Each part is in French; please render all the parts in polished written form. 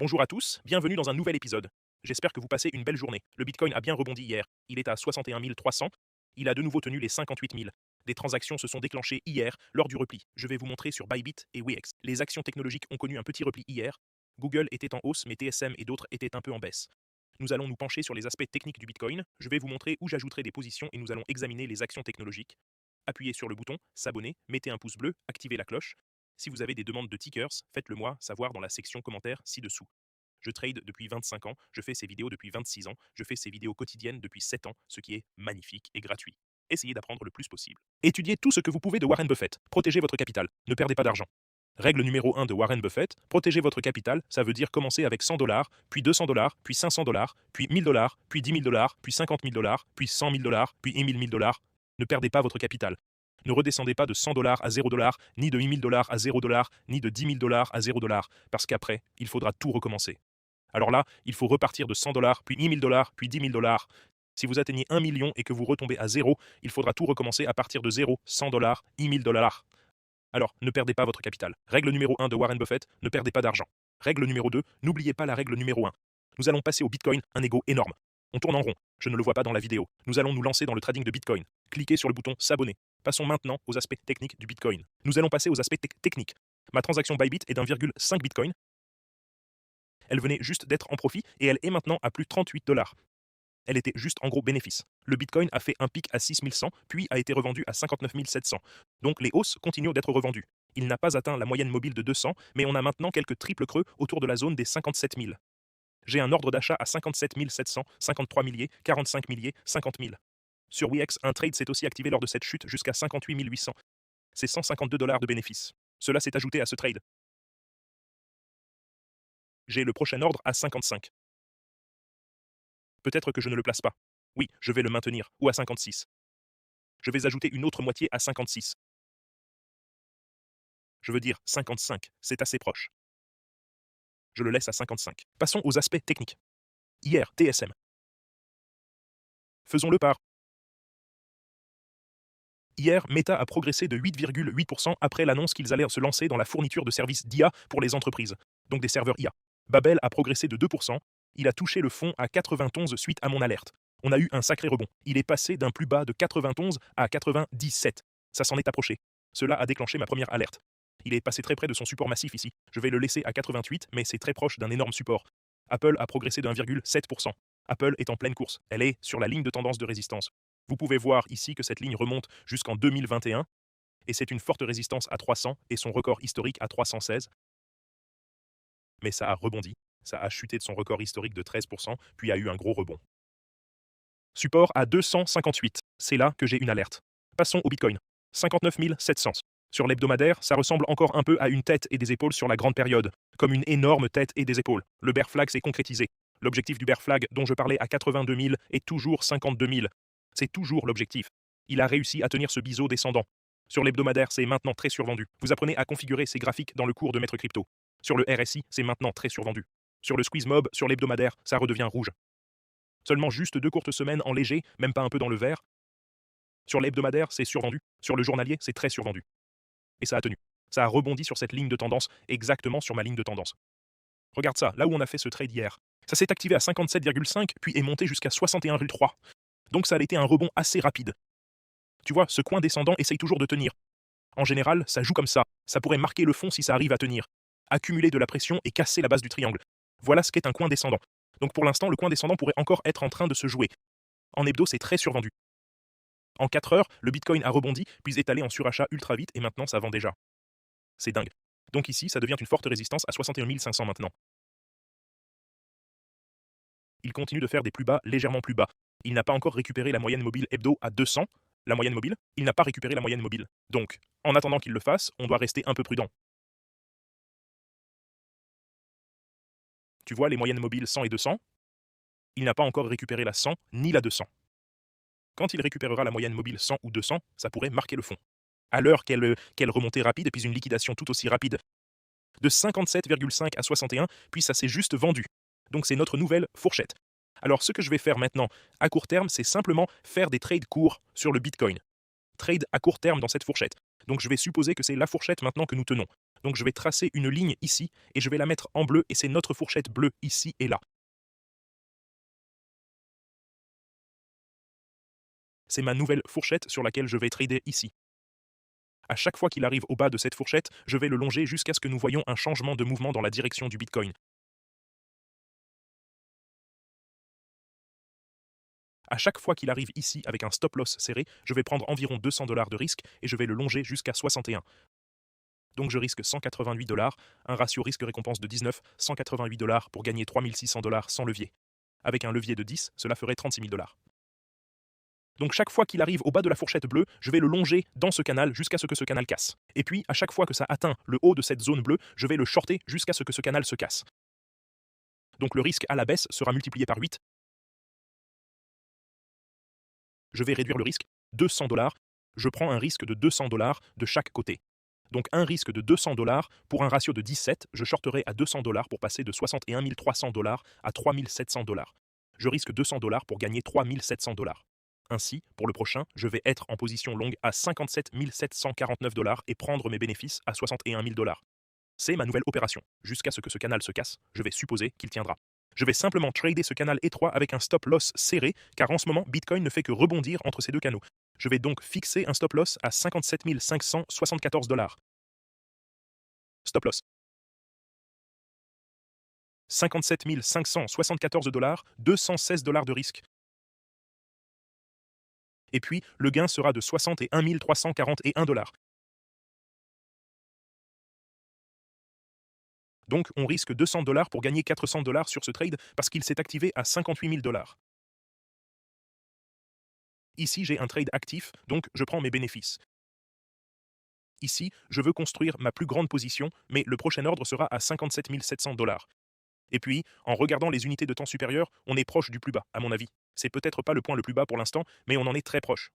Bonjour à tous, bienvenue dans un nouvel épisode. J'espère que vous passez une belle journée. Le Bitcoin a bien rebondi hier. Il est à 61 300. Il a de nouveau tenu les 58 000. Des transactions se sont déclenchées hier lors du repli. Je vais vous montrer sur Bybit et Wex. Les actions technologiques ont connu un petit repli hier. Google était en hausse, mais TSM et d'autres étaient un peu en baisse. Nous allons nous pencher sur les aspects techniques du Bitcoin. Je vais vous montrer où j'ajouterai des positions et nous allons examiner les actions technologiques. Appuyez sur le bouton s'abonner, mettez un pouce bleu, activez la cloche. Si vous avez des demandes de tickers, faites-le moi savoir dans la section commentaires ci-dessous. Je trade depuis 25 ans, je fais ces vidéos depuis 26 ans, je fais ces vidéos quotidiennes depuis 7 ans, ce qui est magnifique et gratuit. Essayez d'apprendre le plus possible. Étudiez tout ce que vous pouvez de Warren Buffett. Protégez votre capital, ne perdez pas d'argent. Règle numéro 1 de Warren Buffett, protégez votre capital, ça veut dire commencer avec 100 dollars, puis 200 dollars, puis 500 dollars, puis 1000 dollars, puis 10 000 dollars, puis 50 000 dollars, puis 100 000 dollars, puis 1000 000 dollars. Ne perdez pas votre capital. Ne redescendez pas de 100 dollars à 0 dollars, ni de 8 000 dollars à 0 dollars, ni de 10 000 dollars à 0 dollars, parce qu'après, il faudra tout recommencer. Alors là, il faut repartir de 100 dollars, puis 10 000 dollars, puis 10 000 dollars. Si vous atteignez 1 million et que vous retombez à zéro, il faudra tout recommencer à partir de zéro, 100 dollars, 10 000 dollars. Alors, ne perdez pas votre capital. Règle numéro 1 de Warren Buffett, ne perdez pas d'argent. Règle numéro 2, n'oubliez pas la règle numéro 1. Nous allons passer au Bitcoin, un ego énorme. On tourne en rond, je ne le vois pas dans la vidéo. Nous allons nous lancer dans le trading de Bitcoin. Cliquez sur le bouton s'abonner. Passons maintenant aux aspects techniques du Bitcoin. Nous allons passer aux aspects techniques. Ma transaction Bybit est d'1,5 Bitcoin. Elle venait juste d'être en profit et elle est maintenant à plus de 38 dollars. Elle était juste en gros bénéfice. Le Bitcoin a fait un pic à 6100, puis a été revendu à 59 700. Donc les hausses continuent d'être revendues. Il n'a pas atteint la moyenne mobile de 200, mais on a maintenant quelques triples creux autour de la zone des 57 000. J'ai un ordre d'achat à 57 700, 53 milliers, 45 milliers, 50 000. Sur Wex, un trade s'est aussi activé lors de cette chute jusqu'à 58 800. C'est 152 dollars de bénéfice. Cela s'est ajouté à ce trade. J'ai le prochain ordre à 55. Peut-être que je ne le place pas. Oui, je vais le maintenir, ou à 56. Je vais ajouter une autre moitié à 56. Je veux dire 55, c'est assez proche. Je le laisse à 55. Passons aux aspects techniques. Hier, TSM. Faisons-le par. Hier, Meta a progressé de 8,8% après l'annonce qu'ils allaient se lancer dans la fourniture de services d'IA pour les entreprises, donc des serveurs IA. Babel a progressé de 2%, il a touché le fond à 91 suite à mon alerte. On a eu un sacré rebond. Il est passé d'un plus bas de 91 à 97. Ça s'en est approché. Cela a déclenché ma première alerte. Il est passé très près de son support massif ici. Je vais le laisser à 88, mais c'est très proche d'un énorme support. Apple a progressé de 1,7%. Apple est en pleine course. Elle est sur la ligne de tendance de résistance. Vous pouvez voir ici que cette ligne remonte jusqu'en 2021, et c'est une forte résistance à 300 et son record historique à 316. Mais ça a rebondi. Ça a chuté de son record historique de 13%, puis a eu un gros rebond. Support à 258. C'est là que j'ai une alerte. Passons au Bitcoin. 59 700. Sur l'hebdomadaire, ça ressemble encore un peu à une tête et des épaules sur la grande période, comme une énorme tête et des épaules. Le bear flag s'est concrétisé. L'objectif du bear flag, dont je parlais à 82 000, est toujours 52 000. C'est toujours l'objectif. Il a réussi à tenir ce biseau descendant. Sur l'hebdomadaire, c'est maintenant très survendu. Vous apprenez à configurer ces graphiques dans le cours de Maître Crypto. Sur le RSI, c'est maintenant très survendu. Sur le squeeze mob, sur l'hebdomadaire, ça redevient rouge. Seulement juste 2 courtes semaines en léger, même pas un peu dans le vert. Sur l'hebdomadaire, c'est survendu. Sur le journalier, c'est très survendu. Et ça a tenu. Ça a rebondi sur cette ligne de tendance, exactement sur ma ligne de tendance. Regarde ça, là où on a fait ce trade hier. Ça s'est activé à 57,5, puis est monté jusqu'à 61,3. Donc ça a été un rebond assez rapide. Tu vois, ce coin descendant essaye toujours de tenir. En général, ça joue comme ça. Ça pourrait marquer le fond si ça arrive à tenir. Accumuler de la pression et casser la base du triangle. Voilà ce qu'est un coin descendant. Donc pour l'instant, le coin descendant pourrait encore être en train de se jouer. En hebdo, c'est très survendu. En 4 heures, le Bitcoin a rebondi, puis est allé en surachat ultra vite et maintenant ça vend déjà. C'est dingue. Donc ici, ça devient une forte résistance à 61 500 maintenant. Il continue de faire des plus bas légèrement plus bas. Il n'a pas encore récupéré la moyenne mobile hebdo à 200. La moyenne mobile, il n'a pas récupéré la moyenne mobile. Donc, en attendant qu'il le fasse, on doit rester un peu prudent. Tu vois les moyennes mobiles 100 et 200? Il n'a pas encore récupéré la 100 ni la 200. Quand il récupérera la moyenne mobile 100 ou 200, ça pourrait marquer le fond. À l'heure qu'elle remontait rapide, puis une liquidation tout aussi rapide. De 57,5 à 61, puis ça s'est juste vendu. Donc c'est notre nouvelle fourchette. Alors ce que je vais faire maintenant, à court terme, c'est simplement faire des trades courts sur le Bitcoin. Trade à court terme dans cette fourchette. Donc je vais supposer que c'est la fourchette maintenant que nous tenons. Donc je vais tracer une ligne ici et je vais la mettre en bleu et c'est notre fourchette bleue ici et là. C'est ma nouvelle fourchette sur laquelle je vais trader ici. À chaque fois qu'il arrive au bas de cette fourchette, je vais le longer jusqu'à ce que nous voyions un changement de mouvement dans la direction du Bitcoin. À chaque fois qu'il arrive ici avec un stop loss serré, je vais prendre environ 200 $ de risque et je vais le longer jusqu'à 61. Donc je risque 188 $, un ratio risque-récompense de 19, 188 $ pour gagner 3600 $ sans levier. Avec un levier de 10, cela ferait 36 000 $. Donc chaque fois qu'il arrive au bas de la fourchette bleue, je vais le longer dans ce canal jusqu'à ce que ce canal casse. Et puis, à chaque fois que ça atteint le haut de cette zone bleue, je vais le shorter jusqu'à ce que ce canal se casse. Donc le risque à la baisse sera multiplié par 8. Je vais réduire le risque, 200 $. Je prends un risque de 200 $ de chaque côté. Donc un risque de 200 $ pour un ratio de 17, je shorterai à 200 $ pour passer de 61 300 $ à 3 700 $. Je risque 200 $ pour gagner 3 700 $. Ainsi, pour le prochain, je vais être en position longue à 57 749 $ et prendre mes bénéfices à 61 000 $. C'est ma nouvelle opération. Jusqu'à ce que ce canal se casse, je vais supposer qu'il tiendra. Je vais simplement trader ce canal étroit avec un stop loss serré, car en ce moment, Bitcoin ne fait que rebondir entre ces deux canaux. Je vais donc fixer un stop loss à 57 574 $. Stop loss. 57 574 $, 216 $ de risque. Et puis, le gain sera de 61 341 $. Donc, on risque 200 $ pour gagner 400 $ sur ce trade parce qu'il s'est activé à 58 000 $. Ici, j'ai un trade actif, donc je prends mes bénéfices. Ici, je veux construire ma plus grande position, mais le prochain ordre sera à 57 700 $. Et puis, en regardant les unités de temps supérieures, on est proche du plus bas, à mon avis. C'est peut-être pas le point le plus bas pour l'instant, mais on en est très proche.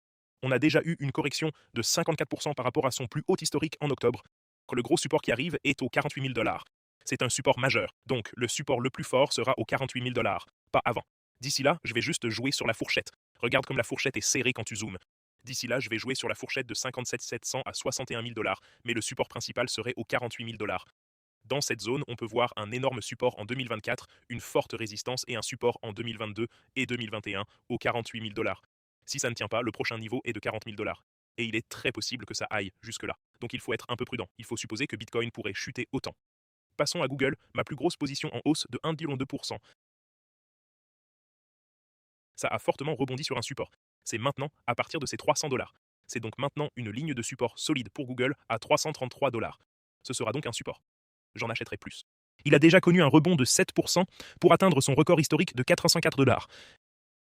On a déjà eu une correction de 54% par rapport à son plus haut historique en octobre. Le gros support qui arrive est aux 48 000 $. C'est un support majeur, donc le support le plus fort sera aux 48 000 $, pas avant. D'ici là, je vais juste jouer sur la fourchette. Regarde comme la fourchette est serrée quand tu zoomes. D'ici là, je vais jouer sur la fourchette de 57 700 à 61 000 $, mais le support principal serait aux 48 000 $. Dans cette zone, on peut voir un énorme support en 2024, une forte résistance et un support en 2022 et 2021 aux 48 000 $. Si ça ne tient pas, le prochain niveau est de 40 000 $. Et il est très possible que ça aille jusque-là. Donc il faut être un peu prudent. Il faut supposer que Bitcoin pourrait chuter autant. Passons à Google, ma plus grosse position en hausse de 1,2%. Ça a fortement rebondi sur un support. C'est maintenant à partir de ces 300 $. C'est donc maintenant une ligne de support solide pour Google à 333 $. Ce sera donc un support. J'en achèterai plus. Il a déjà connu un rebond de 7% pour atteindre son record historique de 404 $.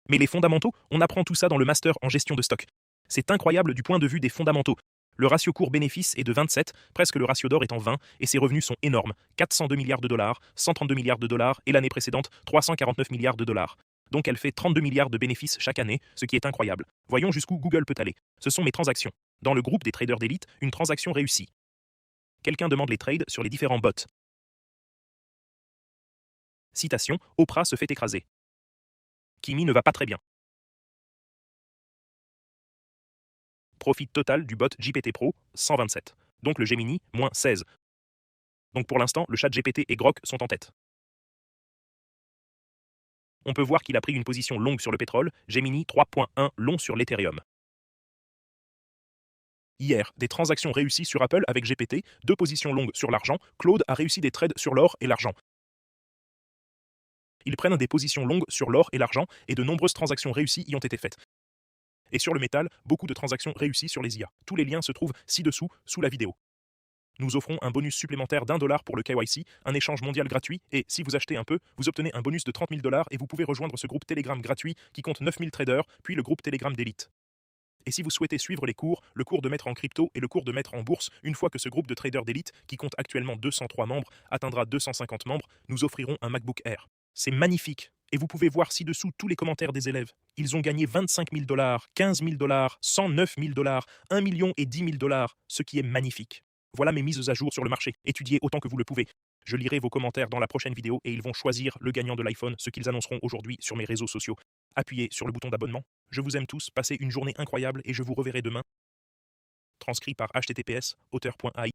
Mais les fondamentaux, on apprend tout ça dans le master en gestion de stock. C'est incroyable du point de vue des fondamentaux. Le ratio cours-bénéfice est de 27, presque le ratio d'or est en 20, et ses revenus sont énormes. 402 milliards de dollars, 132 milliards de dollars, et l'année précédente, 349 milliards de dollars. Donc elle fait 32 milliards de bénéfices chaque année, ce qui est incroyable. Voyons jusqu'où Google peut aller. Ce sont mes transactions. Dans le groupe des traders d'élite, une transaction réussie. Quelqu'un demande les trades sur les différents bots. Citation, Oprah se fait écraser. Kimi ne va pas très bien. Profit total du bot GPT Pro, 127. Donc le Gemini, moins 16. Donc pour l'instant, le chat GPT et Grok sont en tête. On peut voir qu'il a pris une position longue sur le pétrole, Gemini 3.1 long sur l'Ethereum. Hier, des transactions réussies sur Apple avec GPT, 2 positions longues sur l'argent, Claude a réussi des trades sur l'or et l'argent. Ils prennent des positions longues sur l'or et l'argent, et de nombreuses transactions réussies y ont été faites. Et sur le métal, beaucoup de transactions réussies sur les IA. Tous les liens se trouvent ci-dessous, sous la vidéo. Nous offrons un bonus supplémentaire d'1 $ pour le KYC, un échange mondial gratuit, et si vous achetez un peu, vous obtenez un bonus de 30 000 $ et vous pouvez rejoindre ce groupe Telegram gratuit qui compte 9000 traders, puis le groupe Telegram d'élite. Et si vous souhaitez suivre les cours, le cours de maître en crypto et le cours de maître en bourse, une fois que ce groupe de traders d'élite, qui compte actuellement 203 membres, atteindra 250 membres, nous offrirons un MacBook Air. C'est magnifique. Et vous pouvez voir ci-dessous tous les commentaires des élèves. Ils ont gagné 25 000 $, 15 000 $, 109 000 $, 1 million et 10 000 $, ce qui est magnifique. Voilà mes mises à jour sur le marché. Étudiez autant que vous le pouvez. Je lirai vos commentaires dans la prochaine vidéo et ils vont choisir le gagnant de l'iPhone, ce qu'ils annonceront aujourd'hui sur mes réseaux sociaux. Appuyez sur le bouton d'abonnement. Je vous aime tous, passez une journée incroyable et je vous reverrai demain. Transcrit par https://auteur.ai